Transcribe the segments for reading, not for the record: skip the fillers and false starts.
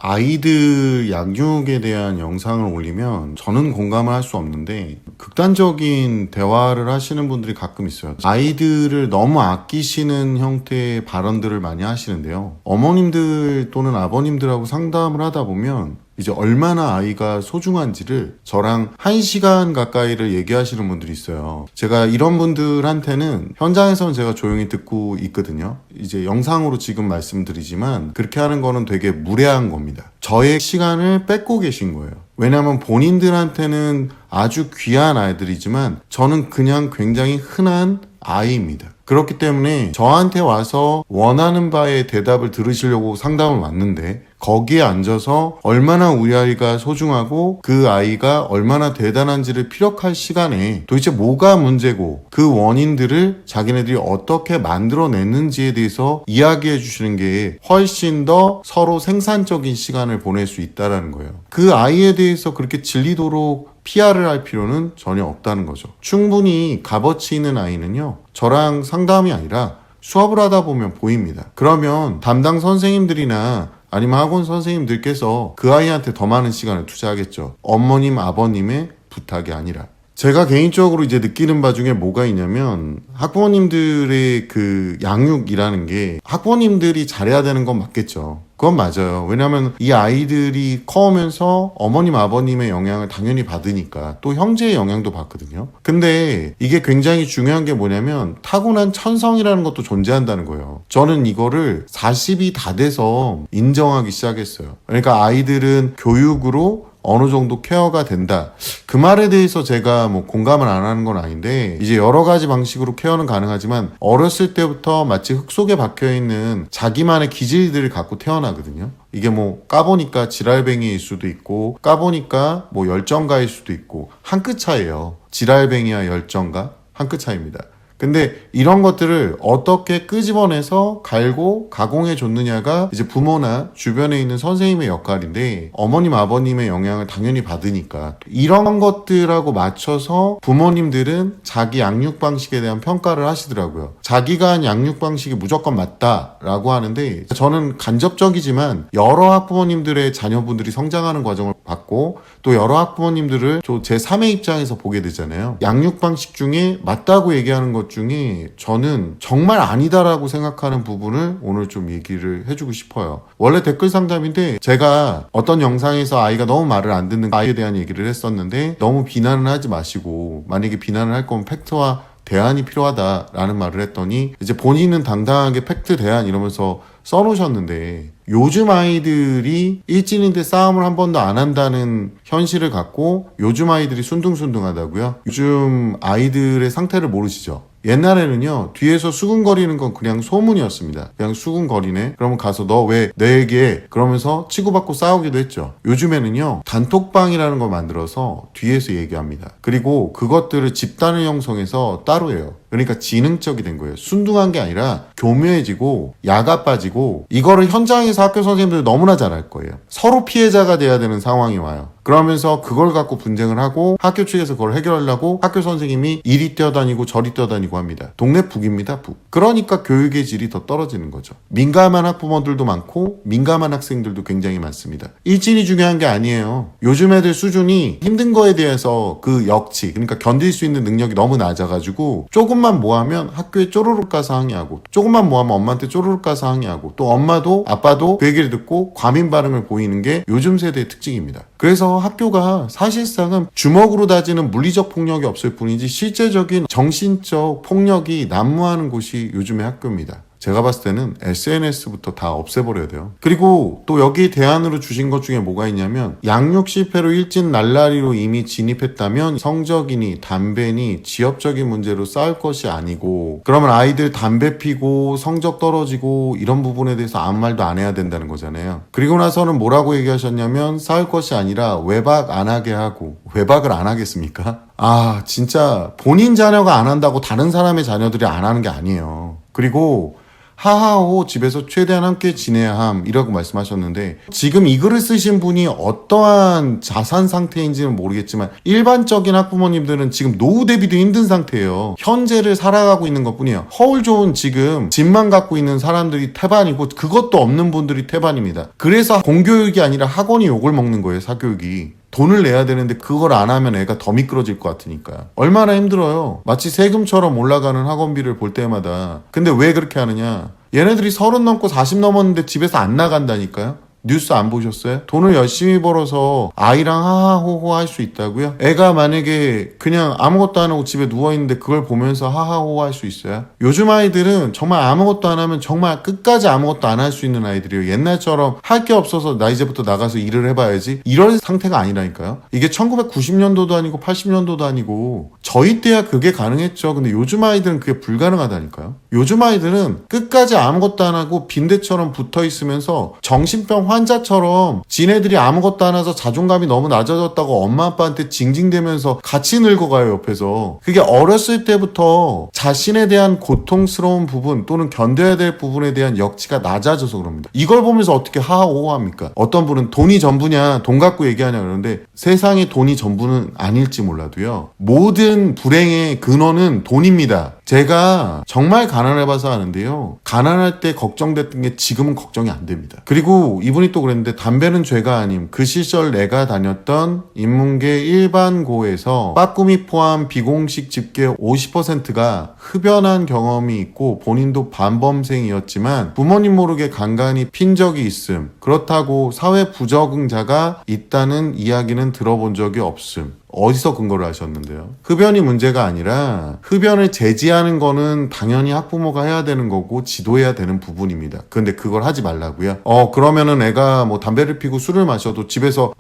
아이들 양육에 대한 영상을 올리면 저는 공감을 할 수 없는데 극단적인 대화를 하시는 분들이 가끔 있어요. 아이들을 너무 아끼시는 형태의 발언들을 많이 하시는데요. 어머님들 또는 아버님들하고 상담을 하다 보면 이제 얼마나 아이가 소중한지를 저랑 1시간 가까이를 얘기하시는 분들이 있어요. 제가 이런 분들한테는 현장에서는 제가 조용히 듣고 있거든요. 이제 영상으로 지금 말씀드리지만 그렇게 하는 거는 되게 무례한 겁니다. 저의 시간을 뺏고 계신 거예요. 왜냐하면 본인들한테는 아주 귀한 아이들이지만 저는 그냥 굉장히 흔한 아이입니다. 그렇기 때문에 저한테 와서 원하는 바에 대답을 들으시려고 상담을 왔는데 거기에 앉아서 얼마나 우리 아이가 소중하고 그 아이가 얼마나 대단한지를 피력할 시간에 도대체 뭐가 문제고 그 원인들을 자기네들이 어떻게 만들어냈는지에 대해서 이야기해 주시는 게 훨씬 더 서로 생산적인 시간을 보낼 수 있다는 거예요. 그 아이에 대해서 그렇게 질리도록 PR을 할 필요는 전혀 없다는 거죠. 충분히 값어치 있는 아이는요, 저랑 상담이 아니라 수업을 하다 보면 보입니다. 그러면 담당 선생님들이나 아니면 학원 선생님들께서 그 아이한테 더 많은 시간을 투자하겠죠. 어머님, 아버님의 부탁이 아니라. 제가 개인적으로 이제 느끼는 바 중에 뭐가 있냐면 학부모님들의 그 양육이라는 게 학부모님들이 잘해야 되는 건 맞겠죠. 그건 맞아요. 왜냐하면 이 아이들이 커오면서 어머님, 아버님의 영향을 당연히 받으니까 또 형제의 영향도 받거든요. 근데 이게 굉장히 중요한 게 뭐냐면 타고난 천성이라는 것도 존재한다는 거예요. 저는 이거를 40이 다 돼서 인정하기 시작했어요. 그러니까 아이들은 교육으로 어느 정도 케어가 된다. 그 말에 대해서 제가 뭐 공감을 안 하는 건 아닌데 이제 여러 가지 방식으로 케어는 가능하지만 어렸을 때부터 마치 흙 속에 박혀있는 자기만의 기질들을 갖고 태어나거든요. 이게 뭐 까보니까 지랄뱅이일 수도 있고 까보니까 뭐 열정가일 수도 있고 한 끗 차이예요. 지랄뱅이와 열정가 한 끗 차이입니다. 근데 이런 것들을 어떻게 끄집어내서 갈고 가공해 줬느냐가 이제 부모나 주변에 있는 선생님의 역할인데 어머님 아버님의 영향을 당연히 받으니까 이런 것들하고 맞춰서 부모님들은 자기 양육 방식에 대한 평가를 하시더라고요. 자기가 한 양육 방식이 무조건 맞다라고 하는데 저는 간접적이지만 여러 학부모님들의 자녀분들이 성장하는 과정을 봤고 또 여러 학부모님들을 제3의 입장에서 보게 되잖아요. 양육 방식 중에 맞다고 얘기하는 것 중에 저는 정말 아니다라고 생각하는 부분을 오늘 좀 얘기를 해주고 싶어요. 원래 댓글 상담인데 제가 어떤 영상에서 아이가 너무 말을 안 듣는 아이에 대한 얘기를 했었는데 너무 비난을 하지 마시고 만약에 비난을 할 거면 팩트와 대안이 필요하다라는 말을 했더니 이제 본인은 당당하게 팩트 대안 이러면서 써놓으셨는데 요즘 아이들이 일진인데 싸움을 한 번도 안 한다는 현실을 갖고 요즘 아이들이 순둥순둥하다고요? 요즘 아이들의 상태를 모르시죠? 옛날에는요 뒤에서 수근거리는 건 그냥 소문이었습니다. 그냥 수근거리네 그러면 가서 너 왜 내 얘기해 그러면서 치고받고 싸우기도 했죠. 요즘에는요 단톡방이라는 걸 만들어서 뒤에서 얘기합니다. 그리고 그것들을 집단을 형성해서 따로 해요. 그러니까 지능적이 된 거예요. 순둥한 게 아니라 교묘해지고 야가 빠지고 이거를 현장에서 학교 선생님들 너무나 잘할 거예요. 서로 피해자가 돼야 되는 상황이 와요. 그러면서 그걸 갖고 분쟁을 하고 학교 측에서 그걸 해결하려고 학교 선생님이 이리 뛰어다니고 저리 뛰어다니고 합니다. 동네 북입니다. 북. 그러니까 교육의 질이 더 떨어지는 거죠. 민감한 학부모들도 많고 민감한 학생들도 굉장히 많습니다. 일진이 중요한 게 아니에요. 요즘 애들 수준이 힘든 거에 대해서 그 역치 그러니까 견딜 수 있는 능력이 너무 낮아가지고 조금만 뭐하면 학교에 쪼르륵 가서 항의하고 조금만 뭐하면 엄마한테 쪼르륵 가서 항의하고 또 엄마도 아빠도 그 얘기를 듣고 과민 반응을 보이는 게 요즘 세대의 특징입니다. 그래서 학교가 사실상은 주먹으로 다지는 물리적 폭력이 없을 뿐이지 실제적인 정신적 폭력이 난무하는 곳이 요즘의 학교입니다. 제가 봤을 때는 SNS부터 다 없애버려야 돼요. 그리고 또 여기 대안으로 주신 것 중에 뭐가 있냐면 양육 실패로 일진 날라리로 이미 진입했다면 성적이니 담배니 지역적인 문제로 싸울 것이 아니고 그러면 아이들 담배 피고 성적 떨어지고 이런 부분에 대해서 아무 말도 안 해야 된다는 거잖아요. 그리고 나서는 뭐라고 얘기하셨냐면 싸울 것이 아니라 외박 안 하게 하고 외박을 안 하겠습니까? 아 진짜 본인 자녀가 안 한다고 다른 사람의 자녀들이 안 하는 게 아니에요. 그리고 하하호 집에서 최대한 함께 지내야 함이라고 말씀하셨는데, 지금 이 글을 쓰신 분이 어떠한 자산 상태인지는 모르겠지만 일반적인 학부모님들은 지금 노후 대비도 힘든 상태예요. 현재를 살아가고 있는 것뿐이에요. 허울 좋은 지금 집만 갖고 있는 사람들이 태반이고 그것도 없는 분들이 태반입니다. 그래서 공교육이 아니라 학원이 욕을 먹는 거예요. 사교육이. 돈을 내야 되는데 그걸 안 하면 애가 더 미끄러질 것 같으니까. 얼마나 힘들어요. 마치 세금처럼 올라가는 학원비를 볼 때마다. 근데 왜 그렇게 하느냐. 얘네들이 30 넘고 40 넘었는데 집에서 안 나간다니까요. 뉴스 안 보셨어요? 돈을 열심히 벌어서 아이랑 하하호호 할 수 있다고요? 애가 만약에 그냥 아무것도 안 하고 집에 누워있는데 그걸 보면서 하하호호 할 수 있어요? 요즘 아이들은 정말 아무것도 안 하면 정말 끝까지 아무것도 안 할 수 있는 아이들이에요. 옛날처럼 할 게 없어서 나 이제부터 나가서 일을 해봐야지 이런 상태가 아니라니까요. 이게 1990년도도 아니고 80년도도 아니고 저희 때야 그게 가능했죠. 근데 요즘 아이들은 그게 불가능하다니까요. 요즘 아이들은 끝까지 아무것도 안 하고 빈대처럼 붙어있으면서 정신병 환자처럼 지네들이 아무것도 안 해서 자존감이 너무 낮아졌다고 엄마 아빠한테 징징대면서 같이 늙어가요. 옆에서. 그게 어렸을 때부터 자신에 대한 고통스러운 부분 또는 견뎌야 될 부분에 대한 역치가 낮아져서 그럽니다. 이걸 보면서 어떻게 하하호호합니까? 어떤 분은 돈이 전부냐, 돈 갖고 얘기하냐 그러는데 세상에 돈이 전부는 아닐지 몰라도요, 모든 불행의 근원은 돈입니다. 제가 정말 가난해봐서 아는데요, 가난할 때 걱정됐던 게 지금은 걱정이 안 됩니다. 그리고 이분이 또 그랬는데, 담배는 죄가 아님. 그 시절 내가 다녔던 인문계 일반고에서 빠꾸미 포함 비공식 집계 50%가 흡연한 경험이 있고 본인도 반범생이었지만 부모님 모르게 간간히 핀 적이 있음. 그렇다고 사회 부적응자가 있다는 이야기는 들어본 적이 없음. 어디서 근거를 하셨는데요? 흡연이 문제가 아니라 흡연을 제지하는 거는 당연히 학부모가 해야 되는 거고 지도해야 되는 부분입니다. 근데 그걸 하지 말라고요? 그러면은 애가 뭐 담배를 피고 술을 마셔도 집에서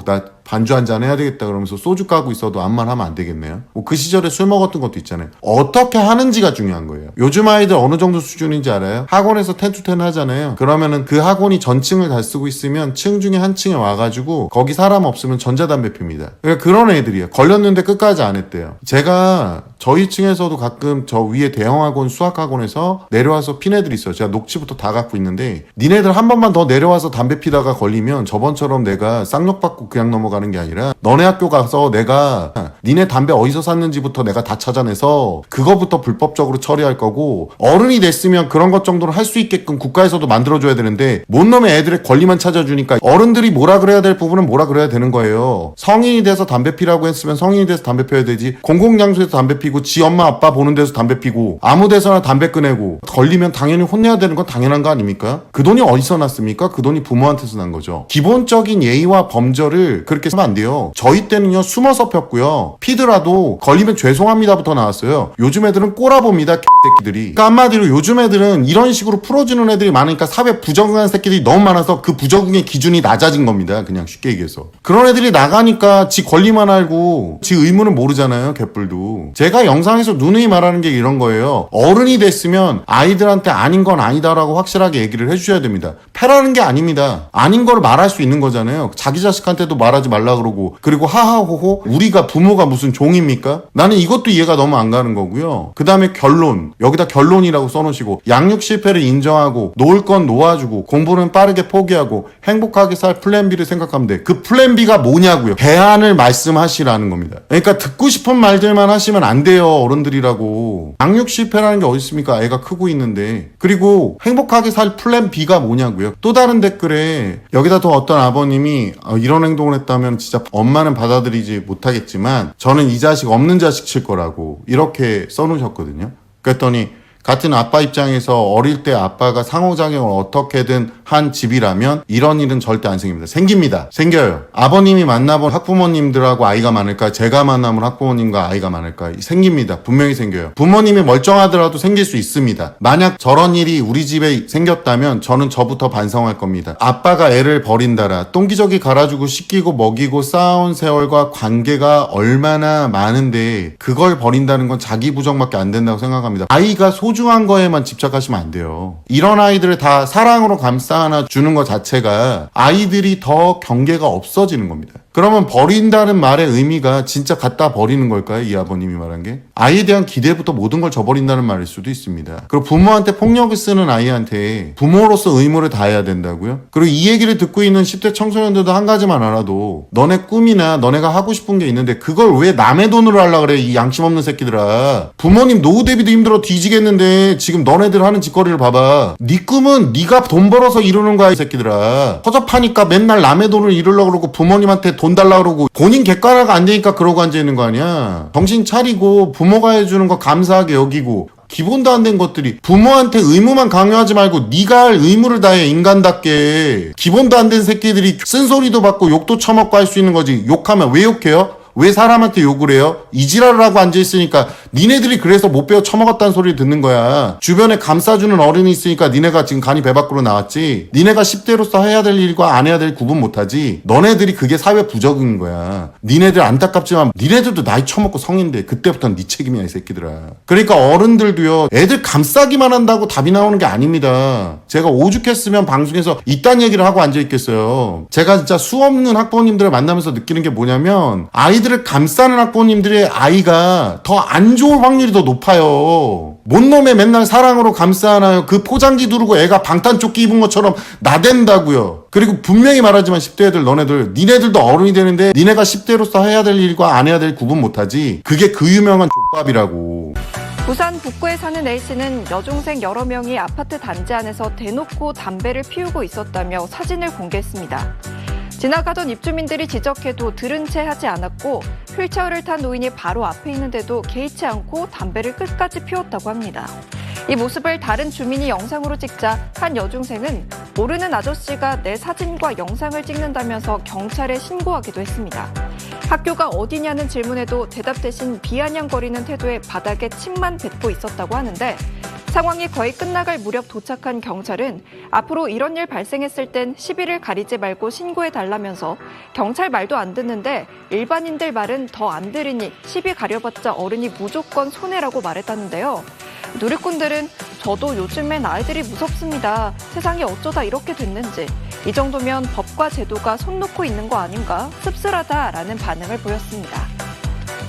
나 반주 한잔 해야 되겠다 그러면서 소주 까고 있어도 암만 하면 안 되겠네요. 뭐 그 시절에 술 먹었던 것도 있잖아요. 어떻게 하는지가 중요한 거예요. 요즘 아이들 어느 정도 수준인지 알아요? 학원에서 10to 10 하잖아요. 그러면은 그 학원이 전층을 다 쓰고 있으면 층 중에 한 층에 와가지고 거기 사람 없으면 전자담배 핍니다. 그러니까 그런 애들이에요. 걸렸는데 끝까지 안 했대요. 제가 저희 층에서도 가끔 저 위에 대형학원 수학학원에서 내려와서 핀 애들이 있어요. 제가 녹취부터 다 갖고 있는데, 니네들 한 번만 더 내려와서 담배 피다가 걸리면 저번처럼 내가 쌍욕 받고 그냥 넘어가는 게 아니라 너네 학교 가서 내가 니네 담배 어디서 샀는지부터 내가 다 찾아내서 그거부터 불법적으로 처리할 거고, 어른이 됐으면 그런 것 정도는 할 수 있게끔 국가에서도 만들어줘야 되는데 뭔 놈의 애들의 권리만 찾아주니까 어른들이 뭐라 그래야 될 부분은 뭐라 그래야 되는 거예요. 성인이 돼서 담배 피라고 했으면 성인이 돼서 담배 피워야 되지. 공공장소에서 담배 피고 지 엄마 아빠 보는 데서 담배 피고 아무 데서나 담배 꺼내고 걸리면 당연히 혼내야 되는 건 당연한 거 아닙니까? 그 돈이 어디서 났습니까? 그 돈이 부모한테서 난 거죠. 기본적인 예의와 범절을 그렇게 하면 안 돼요. 저희 때는요, 숨어서 폈고요, 피더라도 걸리면 죄송합니다부터 나왔어요. 요즘 애들은 꼬라봅니다, 개새끼들이. 그러니까 한마디로 요즘 애들은 이런 식으로 풀어주는 애들이 많으니까 사회 부적응한 새끼들이 너무 많아서 그 부적응의 기준이 낮아진 겁니다. 그냥 쉽게 얘기해서. 그런 애들이 나가니까 지 권리만 알고 지 의무는 모르잖아요, 개뿔도. 제가 영상에서 누누이 말하는 게 이런 거예요. 어른이 됐으면 아이들한테 아닌 건 아니다라고 확실하게 얘기를 해주셔야 됩니다. 패라는 게 아닙니다. 아닌 걸 말할 수 있는 거잖아요. 자기 자식한테도 말하지 말라 그러고. 그리고 하하호호, 우리가 부모가 무슨 종입니까? 나는 이것도 이해가 너무 안 가는 거고요. 그 다음에 결론, 여기다 결론이라고 써놓으시고, 양육 실패를 인정하고 놓을 건 놓아주고 공부는 빠르게 포기하고 행복하게 살 플랜 B를 생각하면 돼. 그 플랜 B가 뭐냐고요? 대안을 말씀하시라는 겁니다. 그러니까 듣고 싶은 말들만 하시면 안 돼요, 어른들이라고. 양육 실패라는 게 어디 있습니까? 애가 크고 있는데. 그리고 행복하게 살 플랜 B가 뭐냐고요? 또 다른 댓글에 여기다 또 어떤 아버님이 이런 행동을 했다면 진짜 엄마는 받아들이지 못하겠지만 저는 이 자식 없는 자식 칠 거라고 이렇게 써놓으셨거든요. 그랬더니 같은 아빠 입장에서 어릴 때 아빠가 상호작용을 어떻게든 한 집이라면 이런 일은 절대 안 생깁니다. 생깁니다. 생겨요. 아버님이 만나본 학부모님들하고 아이가 많을까? 제가 만나본 학부모님과 아이가 많을까? 생깁니다. 분명히 생겨요. 부모님이 멀쩡하더라도 생길 수 있습니다. 만약 저런 일이 우리 집에 생겼다면 저는 저부터 반성할 겁니다. 아빠가 애를 버린다라, 똥기저귀 갈아주고 씻기고 먹이고 쌓아온 세월과 관계가 얼마나 많은데 그걸 버린다는 건 자기 부정밖에 안 된다고 생각합니다. 아이가 소중한 거에만 집착하시면 안 돼요. 이런 아이들을 다 사랑으로 감싸 안아 주는 것 자체가 아이들이 더 경계가 없어지는 겁니다. 그러면 버린다는 말의 의미가 진짜 갖다 버리는 걸까요? 이 아버님이 말한 게? 아이에 대한 기대부터 모든 걸 저버린다는 말일 수도 있습니다. 그리고 부모한테 폭력을 쓰는 아이한테 부모로서 의무를 다해야 된다고요? 그리고 이 얘기를 듣고 있는 10대 청소년들도 한 가지만 알아도 너네 꿈이나 너네가 하고 싶은 게 있는데 그걸 왜 남의 돈으로 하려고 그래, 이 양심 없는 새끼들아. 부모님 노후 대비도 힘들어 뒤지겠는데 지금 너네들 하는 짓거리를 봐봐. 네 꿈은 네가 돈 벌어서 이루는 거야, 이 새끼들아. 허접하니까 맨날 남의 돈을 이루려고 그러고 부모님한테 돈 달라고 그러고 본인 객관화가 안 되니까 그러고 앉아있는 거 아니야. 정신 차리고 부모가 해주는 거 감사하게 여기고 기본도 안 된 것들이 부모한테 의무만 강요하지 말고 네가 할 의무를 다해. 인간답게. 기본도 안 된 새끼들이 쓴소리도 받고 욕도 처먹고 할 수 있는 거지. 욕하면 왜 욕해요? 왜 사람한테 욕을 해요? 이지랄을 하고 앉아있으니까 니네들이 그래서 못 배워 처먹었다는 소리를 듣는 거야. 주변에 감싸주는 어른이 있으니까 니네가 지금 간이 배 밖으로 나왔지. 니네가 10대로서 해야 될 일과 안 해야 될 구분 못하지. 너네들이 그게 사회 부적인 거야. 니네들 안타깝지만 니네들도 나이 처먹고 성인데 그때부터는 네 책임이야, 이 새끼들아. 그러니까 어른들도요, 애들 감싸기만 한다고 답이 나오는 게 아닙니다. 제가 오죽했으면 방송에서 이딴 얘기를 하고 앉아있겠어요. 제가 진짜 수없는 학부모님들을 만나면서 느끼는 게 뭐냐면 아이들을 감싸는 학부모님들의 아이가 더 안 좋을 확률이 더 높아요. 뭔 놈의 맨날 사랑으로 감싸나요? 그 포장지 두르고 애가 방탄조끼 입은 것처럼 나댄다고요. 그리고 분명히 말하지만 10대 애들, 너네들 니네들도 어른이 되는데 니네가 10대로서 해야 될 일과 안 해야 될 구분 못하지. 그게 그 유명한 족밥이라고. 부산 북구에 사는 A씨는 여중생 여러 명이 아파트 단지 안에서 대놓고 담배를 피우고 있었다며 사진을 공개했습니다. 지나가던 입주민들이 지적해도 들은 채 하지 않았고 휠체어를 탄 노인이 바로 앞에 있는데도 개의치 않고 담배를 끝까지 피웠다고 합니다. 이 모습을 다른 주민이 영상으로 찍자 한 여중생은 모르는 아저씨가 내 사진과 영상을 찍는다면서 경찰에 신고하기도 했습니다. 학교가 어디냐는 질문에도 대답 대신 비아냥거리는 태도에 바닥에 침만 뱉고 있었다고 하는데 상황이 거의 끝나갈 무렵 도착한 경찰은 앞으로 이런 일 발생했을 땐 시비를 가리지 말고 신고해달라면서 경찰 말도 안 듣는데 일반인들 말은 더 안 들으니 시비 가려봤자 어른이 무조건 손해라고 말했다는데요. 누리꾼들은 저도 요즘엔 아이들이 무섭습니다. 세상이 어쩌다 이렇게 됐는지. 이 정도면 법과 제도가 손 놓고 있는 거 아닌가? 씁쓸하다라는 반응을 보였습니다.